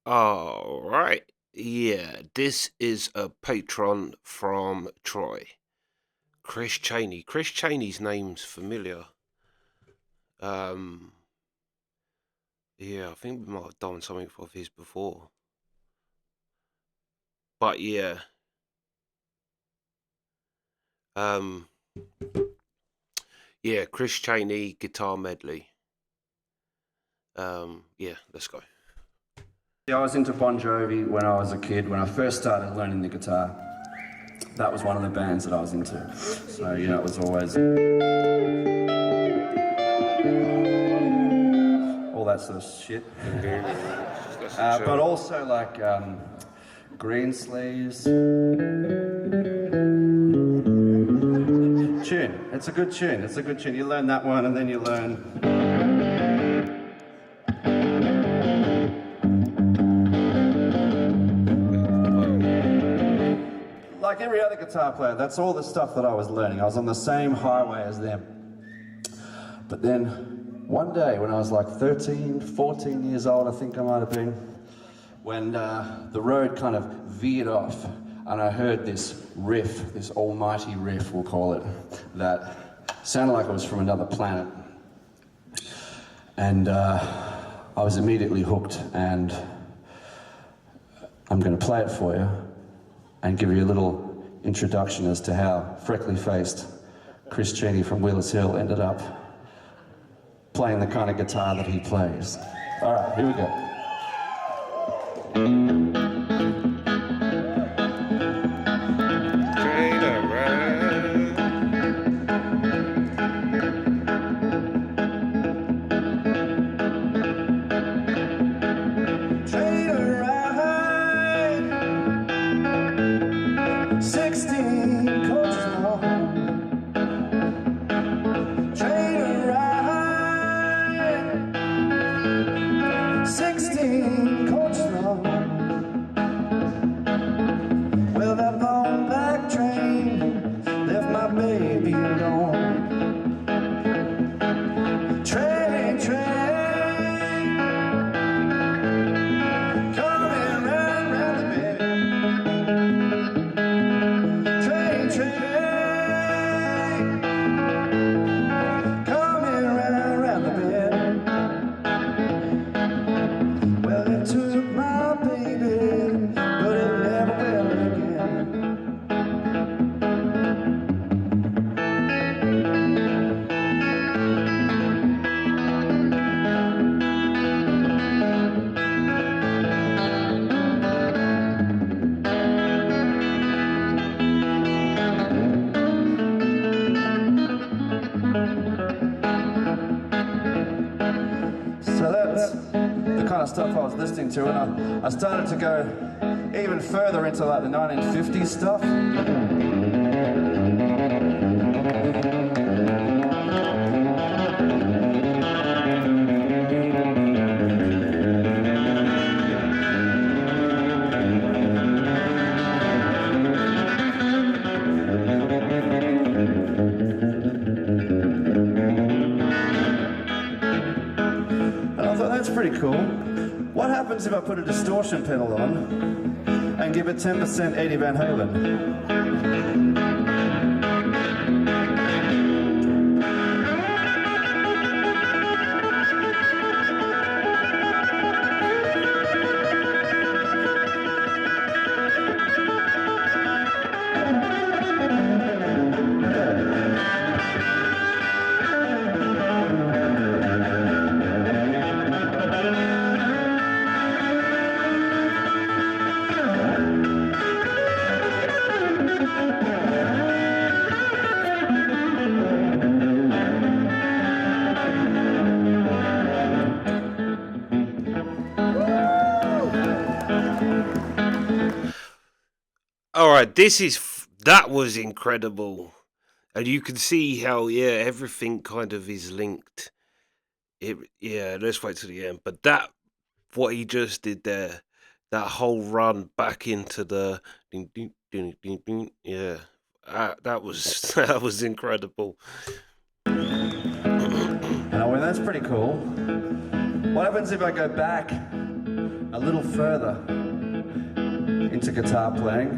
All right. Yeah, this is a patron from Troy. Chris Cheney. Chris Cheney's name's familiar. Um, yeah, I think we might have done something of his before. But yeah, um, yeah, Chris Cheney guitar medley. Yeah, let's go. Yeah, I was into Bon Jovi when I was a kid. When I first started learning the guitar, that was one of the bands that I was into. So, it was always all that sort of shit. But also like Green Sleeves. Tune. It's a good tune. It's a good tune. You learn that one and then you learn... Like every other guitar player, that's all the stuff that I was learning. I was on the same highway as them. But then one day when I was like 13, 14 years old, I think I might have been, when the road kind of veered off and I heard this riff, this almighty riff, we'll call it, that sounded like it was from another planet. And I was immediately hooked, and I'm going to play it for you and give you a little introduction as to how freckly-faced Chris Cheney from Wheelers Hill ended up playing the kind of guitar that he plays. All right, here we go. Stuff I was listening to, and I started to go even further into like the 1950s stuff. And I thought, that's pretty cool. What happens if I put a distortion pedal on and give it 10% Eddie Van Halen? All right, that was incredible, and you can see how everything kind of is linked. Let's wait till the end. But what he just did there, that whole run back into the ding ding ding ding ding, that was that was incredible. Well, that's pretty cool. What happens if I go back a little further into guitar playing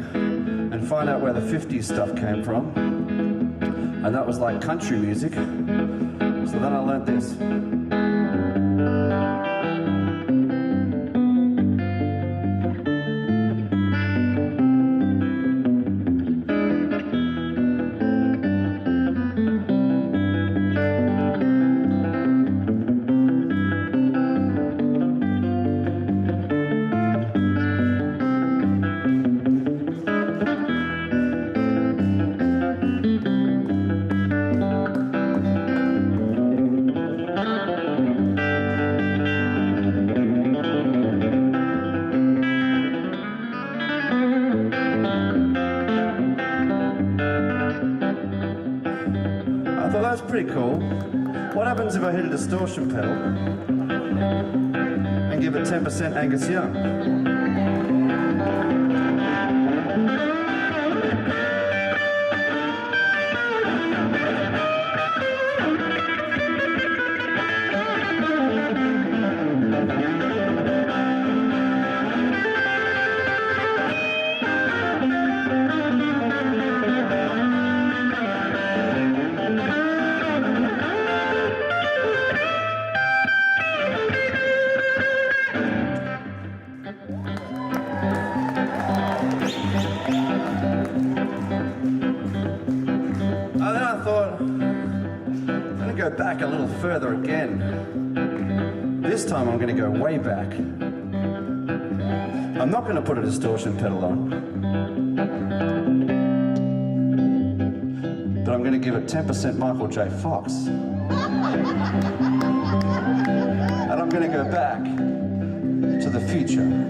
and find out where the 50s stuff came from. And that was like country music. So then I learned this. I thought that's pretty cool. What happens if I hit a distortion pedal and give it 10% Angus Young? And then I thought, I'm going to go back a little further again. This time I'm going to go way back. I'm not going to put a distortion pedal on, but I'm going to give it 10% Michael J. Fox. And I'm going to go back to the future.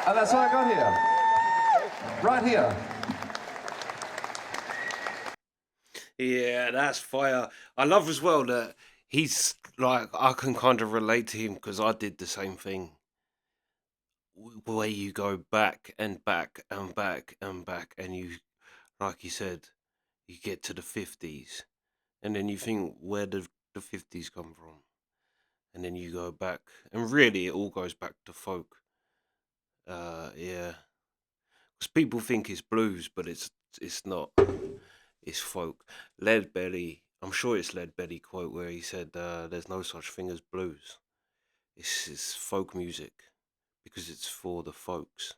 And that's what I got here. Right here. Yeah, that's fire. I love as well that he's like, I can kind of relate to him because I did the same thing. Where you go back and back and back and back, and you, like you said, you get to the 50s, and then you think, where did the 50s come from? And then you go back, and really it all goes back to folk. Yeah, because people think it's blues, but it's not. It's folk. Lead Belly. I'm sure it's Lead Belly quote where he said, "There's no such thing as blues. It's folk music because it's for the folks."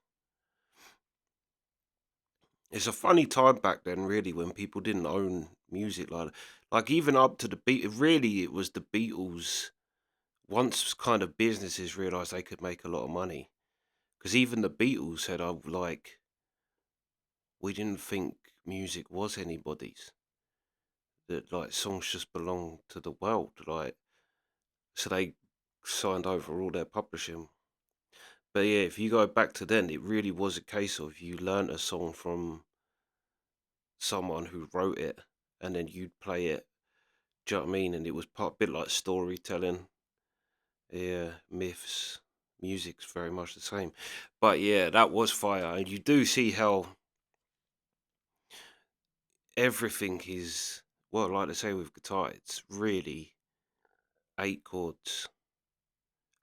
It's a funny time back then, really, when people didn't own music like even up to the beat. Really, it was the Beatles. Once kind of businesses realized they could make a lot of money, because even the Beatles said, "I like we didn't think music was anybody's. That like songs just belong to the world." Like so, they signed over all their publishing. But yeah, if you go back to then, it really was a case of you learnt a song from someone who wrote it, and then you'd play it. Do you know what I mean? And it was part bit like storytelling. Yeah, myths, music's very much the same. But yeah, that was fire, and you do see how everything is well, like they say with guitar, it's really 8 chords,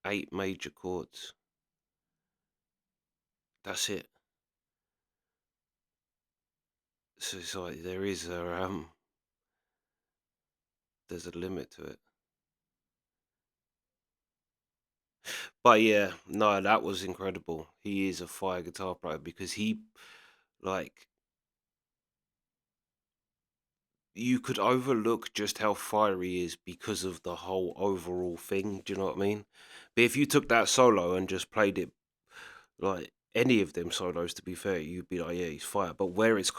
8 major chords. That's it. So it's like there's a limit to it. But yeah, no, that was incredible. He is a fire guitar player because like, you could overlook just how fiery he is because of the whole overall thing. Do you know what I mean? But if you took that solo and just played it like any of them solos, to be fair, you'd be like, yeah, he's fire. But where it's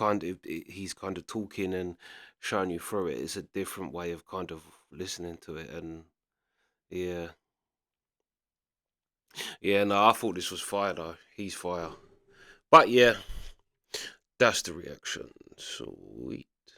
he's kind of talking and showing you through it, it's a different way of kind of listening to it. And yeah, yeah, no, I thought this was fire though. He's fire. But yeah, that's the reaction. Sweet.